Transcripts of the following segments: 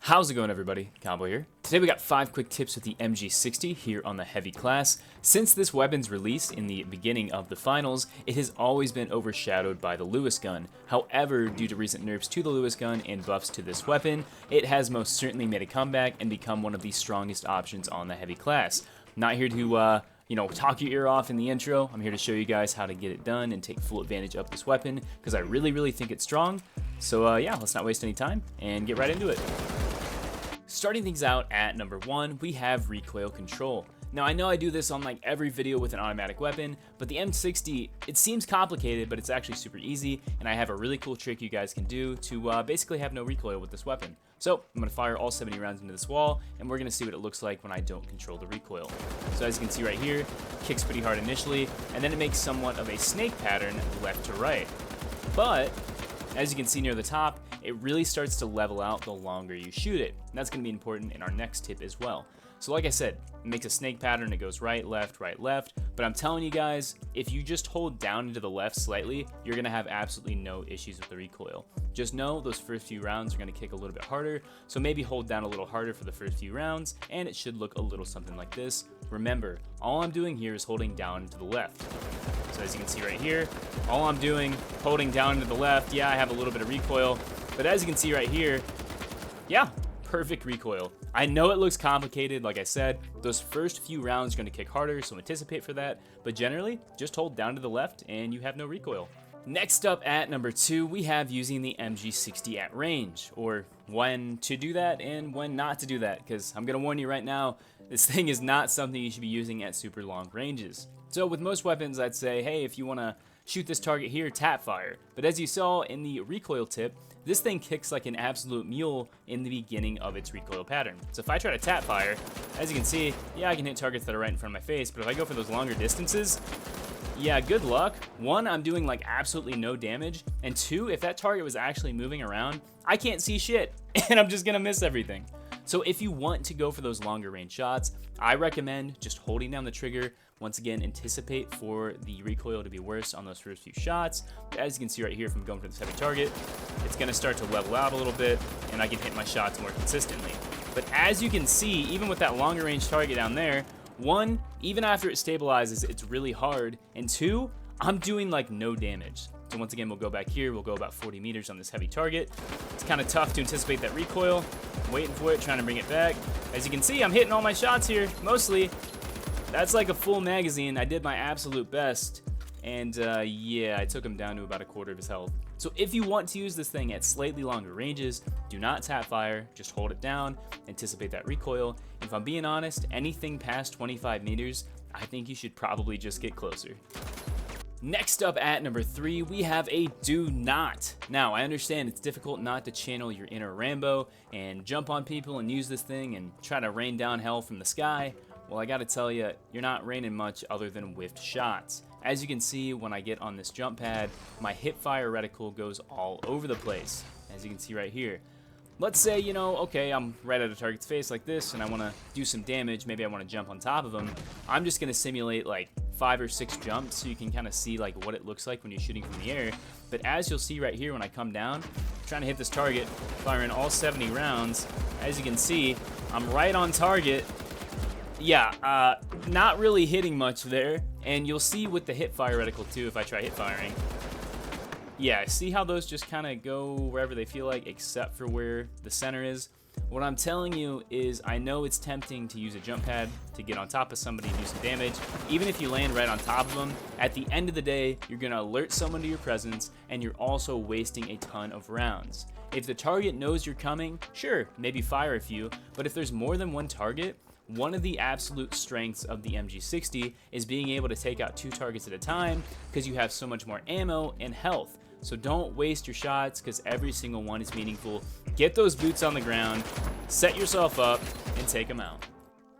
How's it going, everybody? Cowboy here. Today we got 5 quick tips with the M60 here on the heavy class. Since this weapon's release in the beginning of the finals, it has always been overshadowed by the Lewis gun. However, due to recent nerfs to the Lewis gun and buffs to this weapon, it has most certainly made a comeback and become one of the strongest options on the heavy class. Not here to talk your ear off in the intro. I'm here to show you guys how to get it done and take full advantage of this weapon because I really think it's strong. So yeah, let's not waste any time and get right into it. Starting things out at number 1, we have Recoil Control. Now I know I do this on like every video with an automatic weapon, but the M60, it seems complicated, but it's actually super easy, and I have a really cool trick you guys can do to basically have no recoil with this weapon. So I'm going to fire all 70 rounds into this wall, and we're going to see what it looks like when I don't control the recoil. So as you can see right here, kicks pretty hard initially, and then it makes somewhat of a snake pattern left to right. But as you can see near the top, it really starts to level out the longer you shoot it. And that's going to be important in our next tip as well. So like I said, it makes a snake pattern, it goes right, left, but I'm telling you guys, if you just hold down into the left slightly, you're going to have absolutely no issues with the recoil. Just know those first few rounds are going to kick a little bit harder, so maybe hold down a little harder for the first few rounds, and it should look a little something like this. Remember, all I'm doing here is holding down into the left. So as you can see right here, all I'm doing, holding down into the left, yeah, I have a little bit of recoil, but as you can see right here, yeah, perfect recoil. I know it looks complicated, like I said, those first few rounds are going to kick harder, so anticipate for that, but generally, just hold down to the left and you have no recoil. Next up at number 2, we have using the MG60 at range, or when to do that and when not to do that, because I'm going to warn you right now, this thing is not something you should be using at super long ranges. So with most weapons, I'd say, hey, if you want to shoot this target here, tap fire. But as you saw in the recoil tip, this thing kicks like an absolute mule in the beginning of its recoil pattern. So if I try to tap fire, as you can see, yeah, I can hit targets that are right in front of my face, but if I go for those longer distances, yeah, good luck. 1, I'm doing like absolutely no damage, and 2, if that target was actually moving around, I can't see shit, and I'm just gonna miss everything. So if you want to go for those longer range shots, I recommend just holding down the trigger. Once again, anticipate for the recoil to be worse on those first few shots. As you can see right here, if I'm going for this heavy target, it's going to start to level out a little bit, and I can hit my shots more consistently. But as you can see, even with that longer range target down there, 1, even after it stabilizes, it's really hard, and 2, I'm doing like no damage. So once again, we'll go back here, we'll go about 40 meters on this heavy target. It's kind of tough to anticipate that recoil. I'm waiting for it, trying to bring it back. As you can see, I'm hitting all my shots here, mostly. That's like a full magazine. I did my absolute best, and yeah, I took him down to about a quarter of his health. So if you want to use this thing at slightly longer ranges, do not tap fire, just hold it down, anticipate that recoil. If I'm being honest, anything past 25 meters, I think you should probably just get closer. Next up at number 3, we have a do not. Now, I understand it's difficult not to channel your inner Rambo and jump on people and use this thing and try to rain down hell from the sky. Well, I gotta tell you, you're not raining much other than whiffed shots. As you can see, when I get on this jump pad, my hip fire reticle goes all over the place. As you can see right here. Let's say, okay, I'm right at a target's face like this, and I wanna do some damage, maybe I wanna jump on top of them. I'm just gonna simulate like 5 or 6 jumps so you can kind of see like what it looks like when you're shooting from the air. But as you'll see right here when I come down, I'm trying to hit this target, firing all 70 rounds. As you can see, I'm right on target. Yeah, not really hitting much there, and you'll see with the hip fire reticle too if I try hip firing. Yeah, see how those just kind of go wherever they feel like, except for where the center is? What I'm telling you is I know it's tempting to use a jump pad to get on top of somebody and do some damage. Even if you land right on top of them, at the end of the day, you're going to alert someone to your presence, and you're also wasting a ton of rounds. If the target knows you're coming, sure, maybe fire a few, but if there's more than one target, one of the absolute strengths of the MG60 is being able to take out 2 targets at a time because you have so much more ammo and health. So don't waste your shots because every single one is meaningful. Get those boots on the ground, set yourself up, and take them out.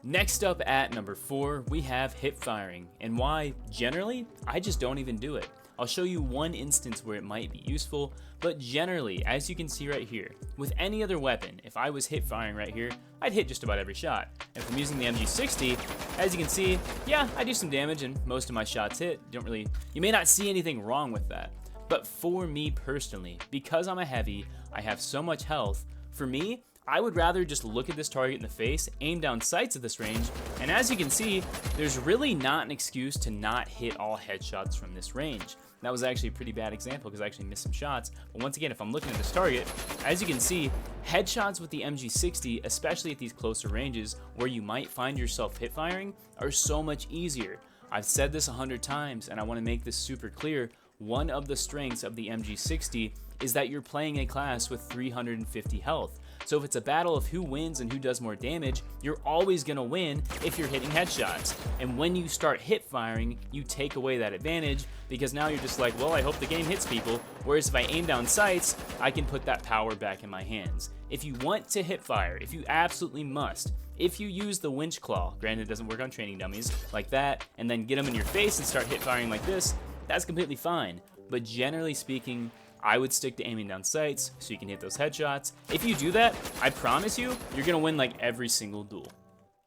Next up at number 4, we have hip firing, and why, generally, I just don't even do it. I'll show you one instance where it might be useful, but generally, as you can see right here, with any other weapon, if I was hip firing right here, I'd hit just about every shot. And if I'm using the MG60, as you can see, yeah, I do some damage and most of my shots hit. You may not see anything wrong with that. But for me personally, because I'm a heavy, I have so much health, for me, I would rather just look at this target in the face, aim down sights at this range, and as you can see, there's really not an excuse to not hit all headshots from this range. That was actually a pretty bad example because I actually missed some shots, but once again, if I'm looking at this target, as you can see, headshots with the MG60, especially at these closer ranges where you might find yourself hip firing, are so much easier. I've said this 100 times and I want to make this super clear. One of the strengths of the MG60 is that you're playing a class with 350 health. So if it's a battle of who wins and who does more damage, you're always going to win if you're hitting headshots. And when you start hip firing, you take away that advantage because now you're just like, well, I hope the game hits people. Whereas if I aim down sights, I can put that power back in my hands. If you want to hip fire, if you absolutely must, if you use the winch claw, granted it doesn't work on training dummies, like that, and then get them in your face and start hip firing like this, that's completely fine. But generally speaking, I would stick to aiming down sights so you can hit those headshots. If you do that, I promise you, you're gonna win like every single duel.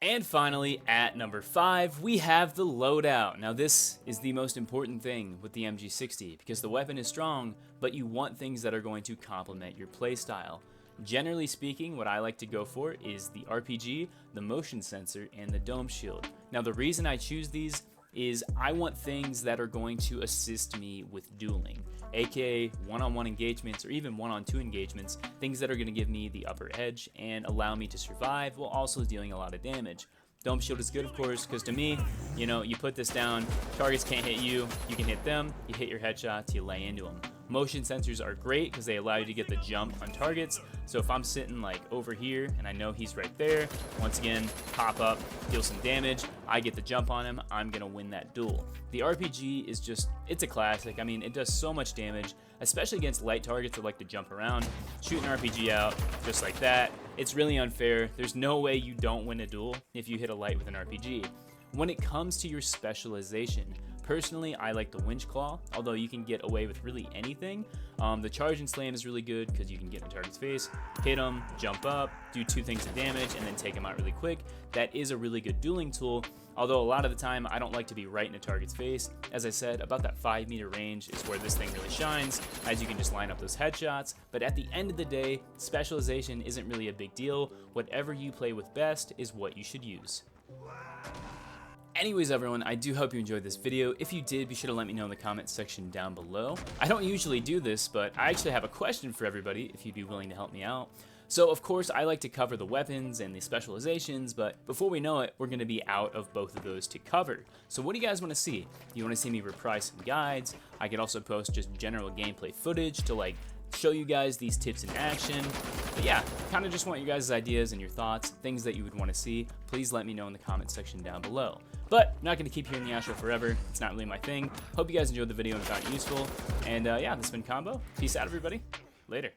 And finally, at number 5, we have the loadout. Now this is the most important thing with the MG60 because the weapon is strong, but you want things that are going to complement your playstyle. Generally speaking, what I like to go for is the RPG, the motion sensor, and the dome shield. Now the reason I choose these is I want things that are going to assist me with dueling, aka one-on-one engagements or even one-on-two engagements, things that are going to give me the upper edge and allow me to survive while also dealing a lot of damage. Dome shield is good, of course, because to me, you know, you put this down, targets can't hit you, you can hit them, you hit your headshots, you lay into them. Motion sensors are great because they allow you to get the jump on targets. So if I'm sitting like over here and I know he's right there, once again, pop up, deal some damage, I get the jump on him, I'm gonna win that duel. The RPG is just, it's a classic. I mean, it does so much damage, especially against light targets that like to jump around. Shoot an RPG out just like that. It's really unfair. There's no way you don't win a duel if you hit a light with an RPG. When it comes to your specialization, personally, I like the winch claw, although you can get away with really anything. The charge and slam is really good because you can get in the target's face, hit them, jump up, do 2 things of damage, and then take them out really quick. That is a really good dueling tool, although a lot of the time I don't like to be right in a target's face. As I said, about that 5-meter range is where this thing really shines, as you can just line up those headshots. But at the end of the day, specialization isn't really a big deal. Whatever you play with best is what you should use. Anyways, everyone, I do hope you enjoyed this video. If you did, be sure to let me know in the comments section down below. I don't usually do this, but I actually have a question for everybody if you'd be willing to help me out. So, of course, I like to cover the weapons and the specializations, but before we know it, we're going to be out of both of those to cover. So what do you guys want to see? You want to see me reprise some guides? I could also post just general gameplay footage to, like, show you guys these tips in action. But yeah, kind of just want you guys' ideas and your thoughts, things that you would want to see. Please let me know in the comment section down below. But I'm not going to keep hearing the outro forever. It's not really my thing. Hope you guys enjoyed the video and found it useful. And yeah, this has been Combo. Peace out, everybody. Later.